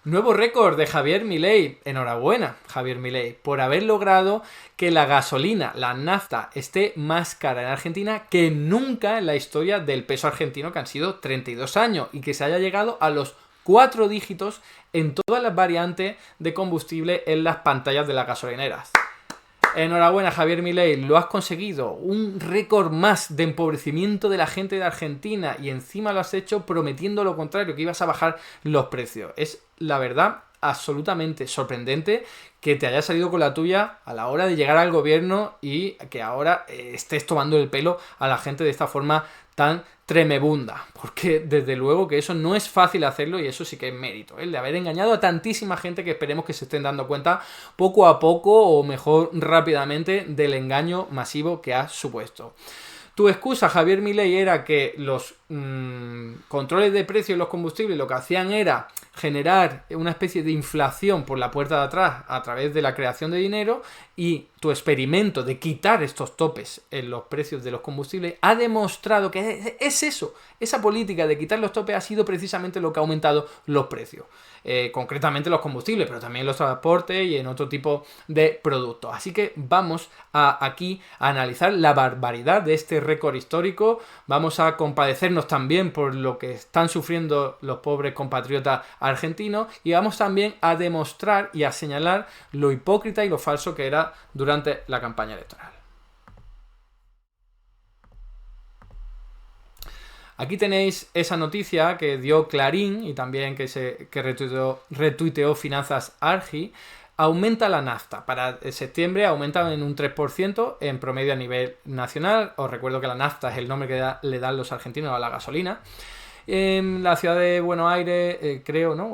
Nuevo récord de Javier Milei. Enhorabuena, Javier Milei, por haber logrado que la gasolina, la nafta, esté más cara en Argentina que nunca en la historia del peso argentino, que han sido 32 años, y que se haya llegado a los 4 dígitos en todas las variantes de combustible en las pantallas de las gasolineras. Enhorabuena, Javier Milei, lo has conseguido. Un récord más de empobrecimiento de la gente de Argentina, y encima lo has hecho prometiendo lo contrario, que ibas a bajar los precios. Es, la verdad, absolutamente sorprendente que te hayas salido con la tuya a la hora de llegar al gobierno y que ahora estés tomando el pelo a la gente de esta forma tan tremebunda, porque desde luego que eso no es fácil hacerlo, y eso sí que es mérito, de haber engañado a tantísima gente, que esperemos que se estén dando cuenta poco a poco, o mejor rápidamente, del engaño masivo que has supuesto. Tu excusa, Javier Milei, era que los controles de precios en los combustibles lo que hacían era generar una especie de inflación por la puerta de atrás a través de la creación de dinero, y tu experimento de quitar estos topes en los precios de los combustibles ha demostrado que es eso, esa política de quitar los topes ha sido precisamente lo que ha aumentado los precios. Concretamente los combustibles, pero también los transportes y en otro tipo de productos. Así que vamos aquí a analizar la barbaridad de este récord histórico. Vamos a compadecernos también por lo que están sufriendo los pobres compatriotas argentinos, y vamos también a demostrar y a señalar lo hipócrita y lo falso que era durante la campaña electoral. Aquí tenéis esa noticia que dio Clarín y también que retuiteó Finanzas Argi. Aumenta la nafta. Para septiembre aumenta en un 3% en promedio a nivel nacional. Os recuerdo que la nafta es el nombre que le dan los argentinos a la gasolina. En la ciudad de Buenos Aires, creo, ¿no?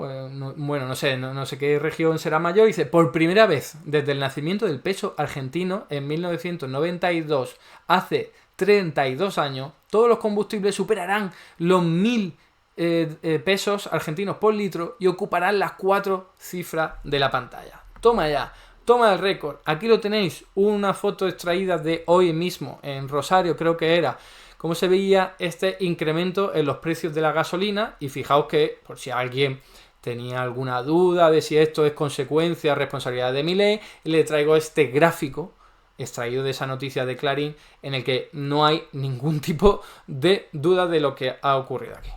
Bueno, no sé qué región será mayor. Dice, por primera vez desde el nacimiento del peso argentino en 1992, hace 32 años, todos los combustibles superarán los 1.000 pesos argentinos por litro y ocuparán las 4 cifras de la pantalla. Toma ya, toma el récord. Aquí lo tenéis, una foto extraída de hoy mismo en Rosario, creo que era, cómo se veía este incremento en los precios de la gasolina. Y fijaos que, por si alguien tenía alguna duda de si esto es consecuencia, responsabilidad de Milei, le traigo este gráfico extraído de esa noticia de Clarín, en el que no hay ningún tipo de duda de lo que ha ocurrido aquí.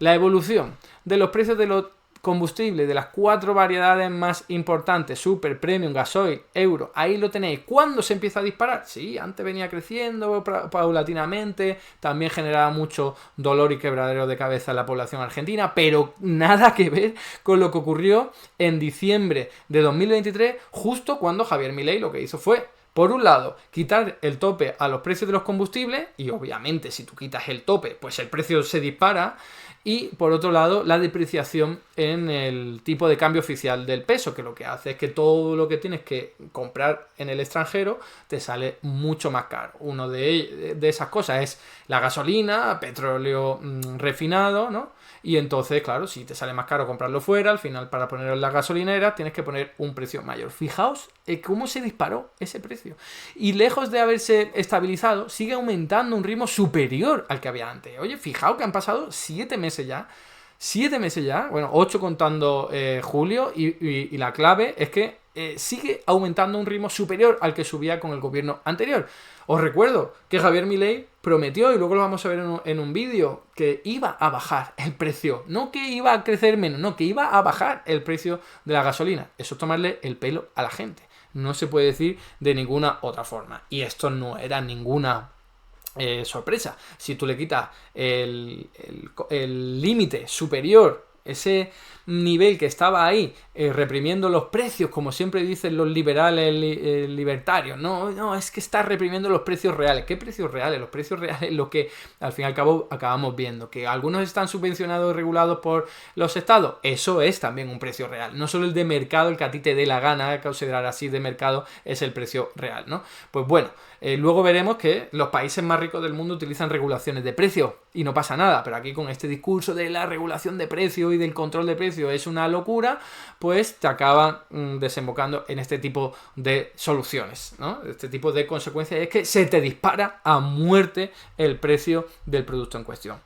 La evolución de los precios de los combustibles de las 4 variedades más importantes, Super, Premium, Gasoil, Euro, ahí lo tenéis. ¿Cuándo se empieza a disparar? Sí, antes venía creciendo paulatinamente, también generaba mucho dolor y quebradero de cabeza en la población argentina, pero nada que ver con lo que ocurrió en diciembre de 2023, justo cuando Javier Milei lo que hizo fue, por un lado, quitar el tope a los precios de los combustibles, y obviamente si tú quitas el tope, pues el precio se dispara. Y por otro lado, la depreciación en el tipo de cambio oficial del peso, que lo que hace es que todo lo que tienes que comprar en el extranjero te sale mucho más caro. Una de esas cosas es la gasolina, petróleo refinado, ¿no? Y entonces, claro, si te sale más caro comprarlo fuera, al final para ponerlo en la gasolinera tienes que poner un precio mayor. Fijaos cómo se disparó ese precio. Y lejos de haberse estabilizado, sigue aumentando a un ritmo superior al que había antes. Oye, fijaos que han pasado 7 meses ya. 7 meses ya, bueno, 8 contando julio, y la clave es que sigue aumentando a un ritmo superior al que subía con el gobierno anterior. Os recuerdo que Javier Milei prometió, y luego lo vamos a ver en un vídeo, que iba a bajar el precio, no que iba a crecer menos, no, que iba a bajar el precio de la gasolina. Eso es tomarle el pelo a la gente, no se puede decir de ninguna otra forma, y esto no era ninguna sorpresa. Si tú le quitas el límite superior, ese nivel que estaba ahí reprimiendo los precios, como siempre dicen los liberales libertarios, no, es que está reprimiendo los precios reales. ¿Qué precios reales? Los precios reales, lo que al fin y al cabo acabamos viendo, que algunos están subvencionados y regulados por los estados, eso es también un precio real, no solo el de mercado, el que a ti te dé la gana considerar así de mercado es el precio real, ¿no? Pues bueno, luego veremos que los países más ricos del mundo utilizan regulaciones de precios y no pasa nada, pero aquí con este discurso de la regulación de precios y del control de precios es una locura, pues te acaba desembocando en este tipo de soluciones, ¿no? Este tipo de consecuencias es que se te dispara a muerte el precio del producto en cuestión.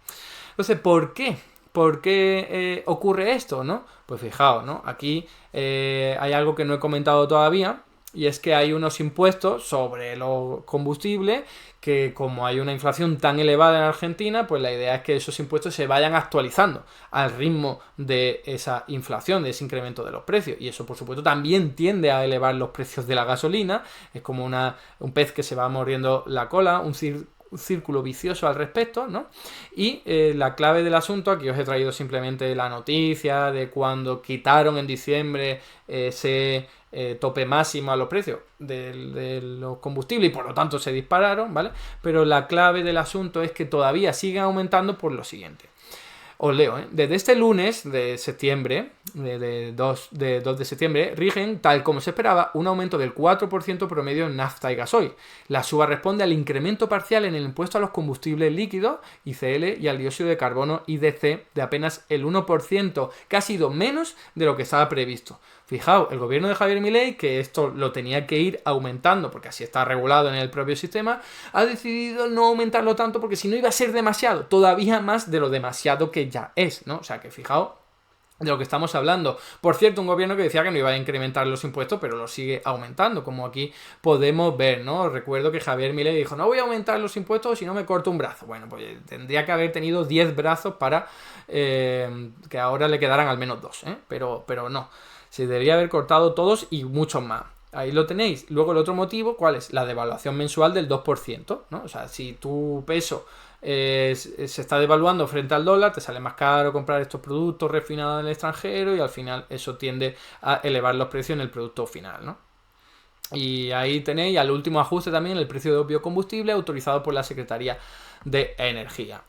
Entonces, ¿por qué? ¿por qué ocurre esto, no? Pues fijaos, ¿no? Aquí hay algo que no he comentado todavía, y es que hay unos impuestos sobre los combustibles que, como hay una inflación tan elevada en Argentina, pues la idea es que esos impuestos se vayan actualizando al ritmo de esa inflación, de ese incremento de los precios. Y eso, por supuesto, también tiende a elevar los precios de la gasolina. Es como un pez que se va mordiendo la cola, un círculo vicioso al respecto, ¿no? Y la clave del asunto, aquí os he traído simplemente la noticia de cuando quitaron en diciembre ese tope máximo a los precios de los combustibles y por lo tanto se dispararon, ¿vale? Pero la clave del asunto es que todavía siguen aumentando por lo siguiente. Os leo, ¿eh? Desde este lunes de septiembre, de 2 de septiembre, rigen, tal como se esperaba, un aumento del 4% promedio en nafta y gasoil. La suba responde al incremento parcial en el impuesto a los combustibles líquidos, ICL, y al dióxido de carbono, IDC, de apenas el 1%, que ha sido menos de lo que estaba previsto. Fijaos, el gobierno de Javier Milei, que esto lo tenía que ir aumentando, porque así está regulado en el propio sistema, ha decidido no aumentarlo tanto porque si no iba a ser demasiado, todavía más de lo demasiado que ya es, ¿no? O sea que fijaos de lo que estamos hablando. Por cierto, un gobierno que decía que no iba a incrementar los impuestos, pero los sigue aumentando, como aquí podemos ver, ¿no? Recuerdo que Javier Milei dijo, no voy a aumentar los impuestos si no me corto un brazo. Bueno, pues tendría que haber tenido 10 brazos para que ahora le quedaran al menos 2, ¿eh? Pero no. Se debería haber cortado todos y muchos más. Ahí lo tenéis. Luego el otro motivo, ¿cuál es? La devaluación mensual del 2%, ¿no? O sea, si tu peso se está devaluando frente al dólar, te sale más caro comprar estos productos refinados en el extranjero y al final eso tiende a elevar los precios en el producto final, ¿no? Y ahí tenéis al último ajuste también el precio de los biocombustibles autorizado por la Secretaría de Energía.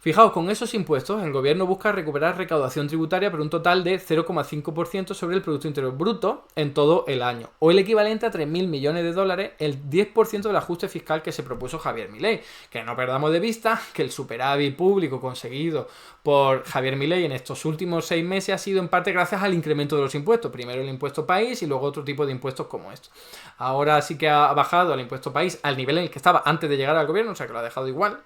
Fijaos, con esos impuestos el gobierno busca recuperar recaudación tributaria por un total de 0,5% sobre el Producto Interior Bruto en todo el año, o el equivalente a 3.000 millones de dólares, el 10% del ajuste fiscal que se propuso Javier Milei. Que no perdamos de vista que el superávit público conseguido por Javier Milei en estos últimos 6 meses ha sido en parte gracias al incremento de los impuestos, primero el impuesto país y luego otro tipo de impuestos como estos. Ahora sí que ha bajado el impuesto país al nivel en el que estaba antes de llegar al gobierno, o sea que lo ha dejado igual,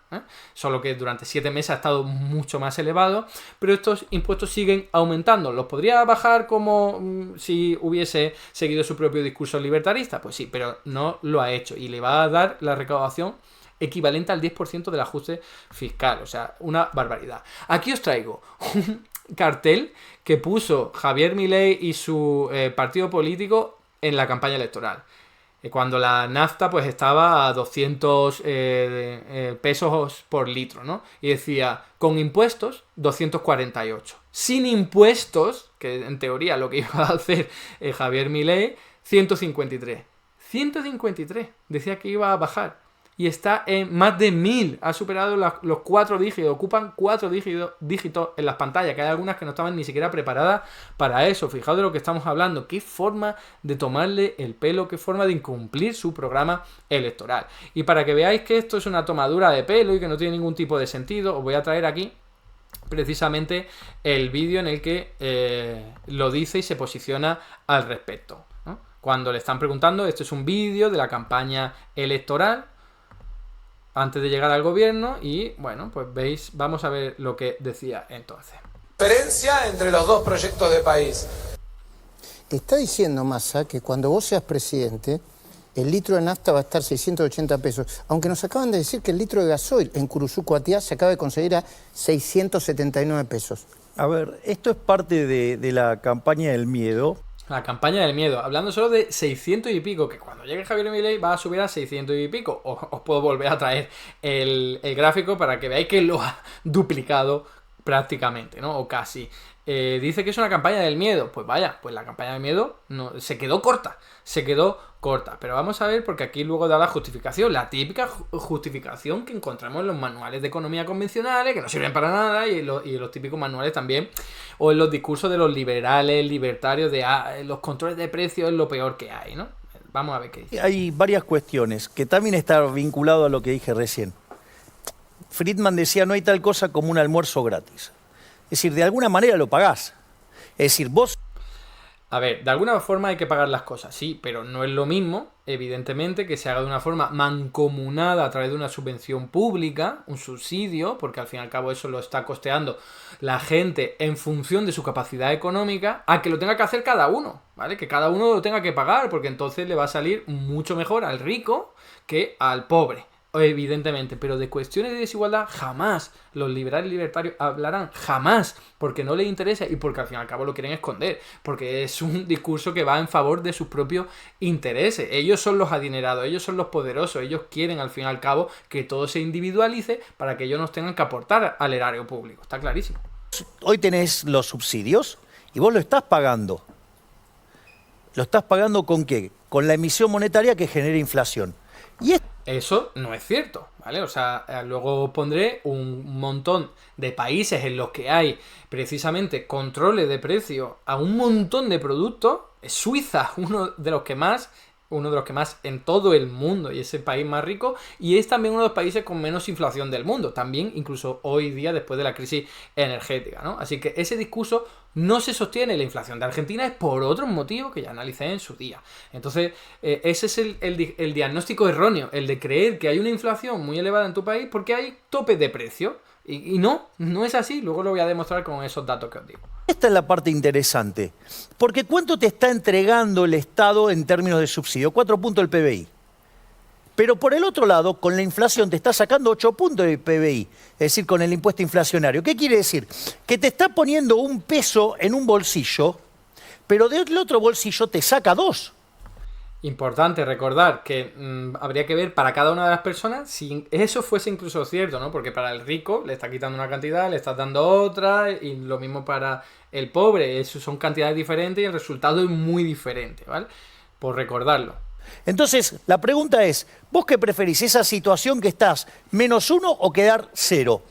solo que durante 7 meses ha estado mucho más elevado, pero estos impuestos siguen aumentando. ¿Los podría bajar como si hubiese seguido su propio discurso libertarista? Pues sí, pero no lo ha hecho y le va a dar la recaudación equivalente al 10% del ajuste fiscal, o sea, una barbaridad. Aquí os traigo un cartel que puso Javier Milei y su partido político en la campaña electoral. Cuando la nafta pues estaba a 200 pesos por litro, ¿no? Y decía, con impuestos, 248. Sin impuestos, que en teoría lo que iba a hacer Javier Milei, 153. 153. Decía que iba a bajar. Y está en más de 1.000. Ha superado los 4 dígitos. Ocupan 4 dígitos en las pantallas. Que hay algunas que no estaban ni siquiera preparadas para eso. Fijaos de lo que estamos hablando. Qué forma de tomarle el pelo. Qué forma de incumplir su programa electoral. Y para que veáis que esto es una tomadura de pelo y que no tiene ningún tipo de sentido, os voy a traer aquí precisamente el vídeo en el que lo dice y se posiciona al respecto, ¿no? Cuando le están preguntando, este es un vídeo de la campaña electoral antes de llegar al gobierno y, bueno, pues veis, vamos a ver lo que decía entonces. Diferencia entre los dos proyectos de país. Está diciendo Massa que cuando vos seas presidente, el litro de nafta va a estar 680 pesos, aunque nos acaban de decir que el litro de gasoil en Curuzú, Coatiá, se acaba de conseguir a 679 pesos. A ver, esto es parte de la campaña del miedo. La campaña del miedo, hablando solo de 600 y pico, que cuando llegue Javier Milei va a subir a 600 y pico. Os puedo volver a traer el gráfico para que veáis que lo ha duplicado prácticamente, ¿no? O casi. Dice que es una campaña del miedo. Pues vaya, pues la campaña del miedo no, se quedó corta. Pero vamos a ver, porque aquí luego da la justificación, la típica justificación que encontramos en los manuales de economía convencionales, que no sirven para nada, y en los típicos manuales también, o en los discursos de los liberales, libertarios, de los controles de precios es lo peor que hay, ¿no? Vamos a ver qué dice. Hay varias cuestiones que también están vinculadas a lo que dije recién. Friedman decía, no hay tal cosa como un almuerzo gratis. Es decir, de alguna manera lo pagás. Es decir, vos... A ver, de alguna forma hay que pagar las cosas, sí, pero no es lo mismo, evidentemente, que se haga de una forma mancomunada a través de una subvención pública, un subsidio, porque al fin y al cabo eso lo está costeando la gente en función de su capacidad económica, a que lo tenga que hacer cada uno, ¿vale? Que cada uno lo tenga que pagar, porque entonces le va a salir mucho mejor al rico que al pobre. Evidentemente, pero de cuestiones de desigualdad jamás los liberales y libertarios hablarán, jamás, porque no les interesa y porque al fin y al cabo lo quieren esconder, porque es un discurso que va en favor de sus propios intereses. Ellos son los adinerados, ellos son los poderosos, ellos quieren al fin y al cabo que todo se individualice para que ellos nos tengan que aportar al erario público, está clarísimo. Hoy tenés los subsidios y vos lo estás pagando. ¿Lo estás pagando con qué? Con la emisión monetaria que genera inflación. Y eso no es cierto, ¿vale? O sea, luego pondré un montón de países en los que hay precisamente controles de precio a un montón de productos. Suiza, uno de los que más en todo el mundo y es el país más rico y es también uno de los países con menos inflación del mundo, también incluso hoy día después de la crisis energética, ¿no? Así que ese discurso no se sostiene. La inflación de Argentina es por otros motivos que ya analicé en su día. Entonces, ese es el diagnóstico erróneo, el de creer que hay una inflación muy elevada en tu país porque hay topes de precio. Y no es así. Luego lo voy a demostrar con esos datos que os digo. Esta es la parte interesante. Porque ¿cuánto te está entregando el Estado en términos de subsidio? 4 puntos del PBI. Pero por el otro lado, con la inflación te está sacando 8 puntos del PBI. Es decir, con el impuesto inflacionario. ¿Qué quiere decir? Que te está poniendo un peso en un bolsillo, pero del otro bolsillo te saca 2. Importante recordar que habría que ver para cada una de las personas si eso fuese incluso cierto, ¿no? Porque para el rico le está quitando una cantidad, le está dando otra, y lo mismo para el pobre. Eso son cantidades diferentes y el resultado es muy diferente, ¿vale? Por recordarlo. Entonces, la pregunta es, ¿vos qué preferís? ¿Esa situación que estás -1 o quedar 0?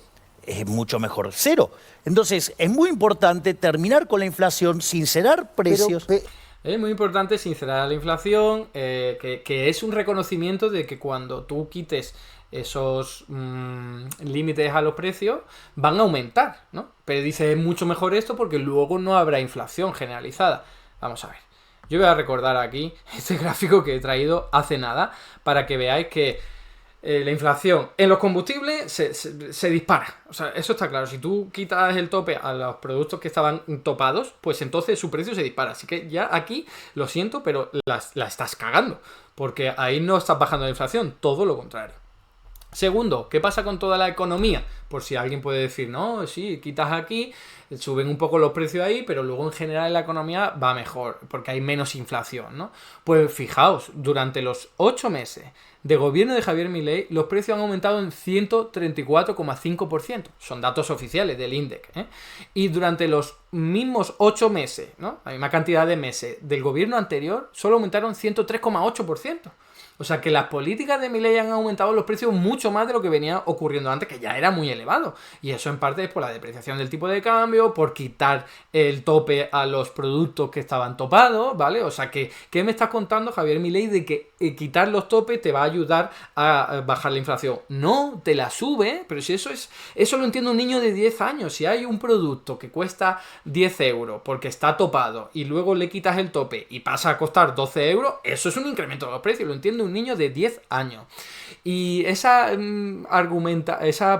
Es mucho mejor 0. Entonces, es muy importante terminar con la inflación, sincerar precios. Es muy importante sincerar la inflación, que es un reconocimiento de que cuando tú quites esos límites a los precios, van a aumentar, ¿no? Pero dice, es mucho mejor esto porque luego no habrá inflación generalizada. Vamos a ver. Yo voy a recordar aquí este gráfico que he traído hace nada para que veáis que la inflación en los combustibles se dispara. O sea, eso está claro. Si tú quitas el tope a los productos que estaban topados, pues entonces su precio se dispara. Así que ya aquí, lo siento, pero la estás cagando. Porque ahí no estás bajando la inflación, todo lo contrario. Segundo, ¿qué pasa con toda la economía? Por si alguien puede decir, no, sí, quitas aquí, suben un poco los precios ahí, pero luego en general la economía va mejor, porque hay menos inflación, ¿no? Pues fijaos, durante los 8 meses de gobierno de Javier Milei, los precios han aumentado en 134,5%. Son datos oficiales del INDEC, ¿eh? Y durante los mismos 8 meses, ¿no? La misma cantidad de meses del gobierno anterior, solo aumentaron 103,8%. O sea que las políticas de Milei han aumentado los precios mucho más de lo que venía ocurriendo antes, que ya era muy elevado. Y eso en parte es por la depreciación del tipo de cambio, por quitar el tope a los productos que estaban topados, ¿vale? O sea que, ¿qué me estás contando, Javier Milei, de que quitar los topes te va a ayudar a bajar la inflación? No, te la sube, pero si eso lo entiende un niño de 10 años. Si hay un producto que cuesta 10 euros porque está topado y luego le quitas el tope y pasa a costar 12 euros, eso es un incremento de los precios, lo entiende un niño de 10 años. Y esa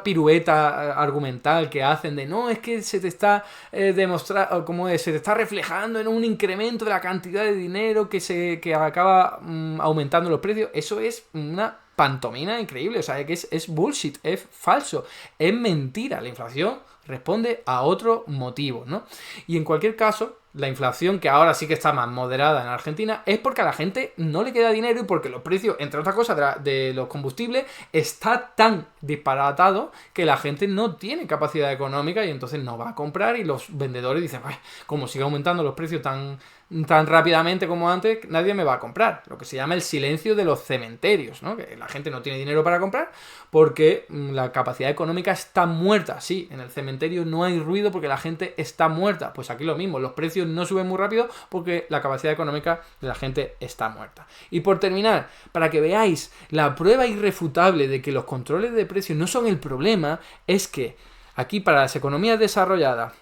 pirueta argumental que hacen de no, es que se te está demostrando, como es, se te está reflejando en un incremento de la cantidad de dinero que acaba aumentando los precios, eso es una pantomima increíble. O sea, que es bullshit, es falso, es mentira. La inflación responde a otro motivo, ¿no? Y en cualquier caso, la inflación, que ahora sí que está más moderada en Argentina, es porque a la gente no le queda dinero y porque los precios, entre otras cosas, de los combustibles está tan disparatado que la gente no tiene capacidad económica y entonces no va a comprar, y los vendedores dicen, como sigue aumentando los precios tan rápidamente como antes, nadie me va a comprar. Lo que se llama el silencio de los cementerios, ¿no? Que la gente no tiene dinero para comprar porque la capacidad económica está muerta. Sí, en el cementerio no hay ruido porque la gente está muerta. Pues aquí lo mismo, los precios no suben muy rápido porque la capacidad económica de la gente está muerta. Y por terminar, para que veáis la prueba irrefutable de que los controles de precios no son el problema, es que aquí para las economías desarrolladas,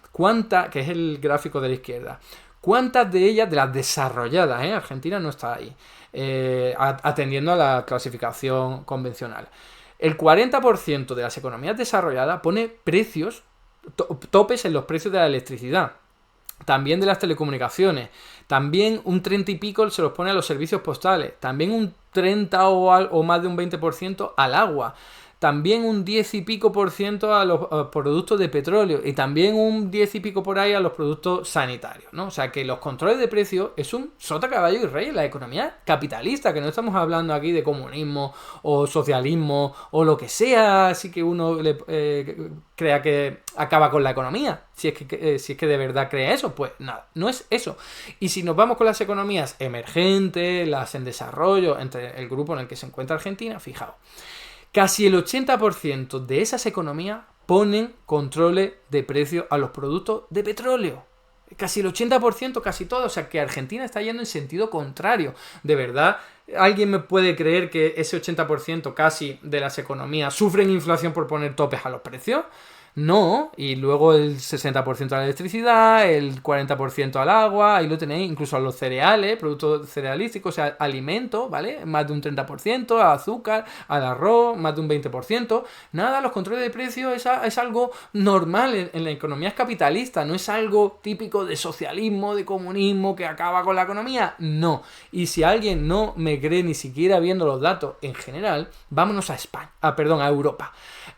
que es el gráfico de la izquierda, ¿Cuántas de ellas, de las desarrolladas, Argentina no está ahí, atendiendo a la clasificación convencional? El 40% de las economías desarrolladas pone precios, topes en los precios de la electricidad, también de las telecomunicaciones, también un 30 y pico se los pone a los servicios postales, también un 30 o más de un 20% al agua, también un 10 y pico por ciento a los productos de petróleo y también un 10 y pico por ahí a los productos sanitarios, ¿no? O sea que los controles de precios es un sota, caballo y rey en la economía capitalista, que no estamos hablando aquí de comunismo o socialismo o lo que sea, así que uno crea que acaba con la economía, si es que de verdad cree eso, pues nada, no es eso. Y si nos vamos con las economías emergentes, las en desarrollo, entre el grupo en el que se encuentra Argentina, fijaos, casi el 80% de esas economías ponen controles de precio a los productos de petróleo. Casi el 80%, casi todo. O sea, que Argentina está yendo en sentido contrario. De verdad, ¿alguien me puede creer que ese 80% casi de las economías sufren inflación por poner topes a los precios? No, y luego el 60% a la electricidad, el 40% al agua, ahí lo tenéis, incluso a los cereales, productos cerealísticos, o sea, alimentos, ¿vale? Más de un 30%, al azúcar, al arroz, más de un 20%. Nada, los controles de precios es algo normal en la economía capitalista, no es algo típico de socialismo, de comunismo, que acaba con la economía, no. Y si alguien no me cree ni siquiera viendo los datos en general, vámonos a España, a Europa.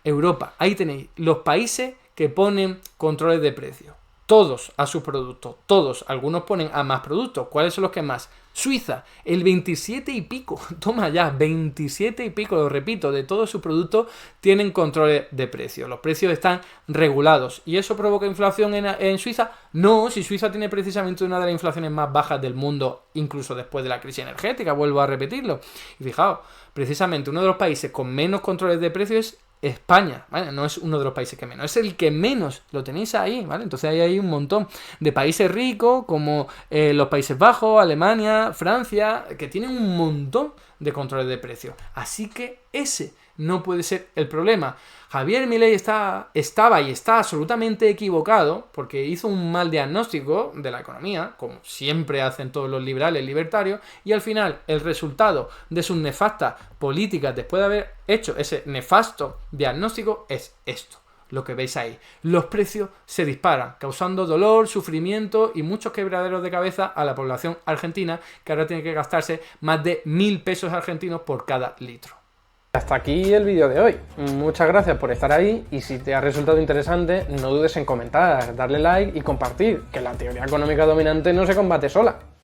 Europa, ahí tenéis los países que ponen controles de precio. Todos a sus productos, todos. Algunos ponen a más productos. ¿Cuáles son los que más? Suiza, el 27 y pico. Toma ya, 27 y pico, lo repito, de todos sus productos tienen controles de precio. Los precios están regulados. ¿Y eso provoca inflación en Suiza? No, si Suiza tiene precisamente una de las inflaciones más bajas del mundo, incluso después de la crisis energética, vuelvo a repetirlo. Y fijaos, precisamente uno de los países con menos controles de precios es España, ¿vale? No es uno de los países que menos, es el que menos, lo tenéis ahí, ¿vale? Entonces hay un montón de países ricos como los Países Bajos, Alemania, Francia, que tienen un montón de controles de precios. Así que ese no puede ser el problema. Javier Milei estaba y está absolutamente equivocado porque hizo un mal diagnóstico de la economía, como siempre hacen todos los liberales libertarios, y al final el resultado de sus nefastas políticas después de haber hecho ese nefasto diagnóstico es esto. Lo que veis ahí. Los precios se disparan, causando dolor, sufrimiento y muchos quebraderos de cabeza a la población argentina, que ahora tiene que gastarse más de 1.000 pesos argentinos por cada litro. Hasta aquí el vídeo de hoy. Muchas gracias por estar ahí y si te ha resultado interesante, no dudes en comentar, darle like y compartir, que la teoría económica dominante no se combate sola.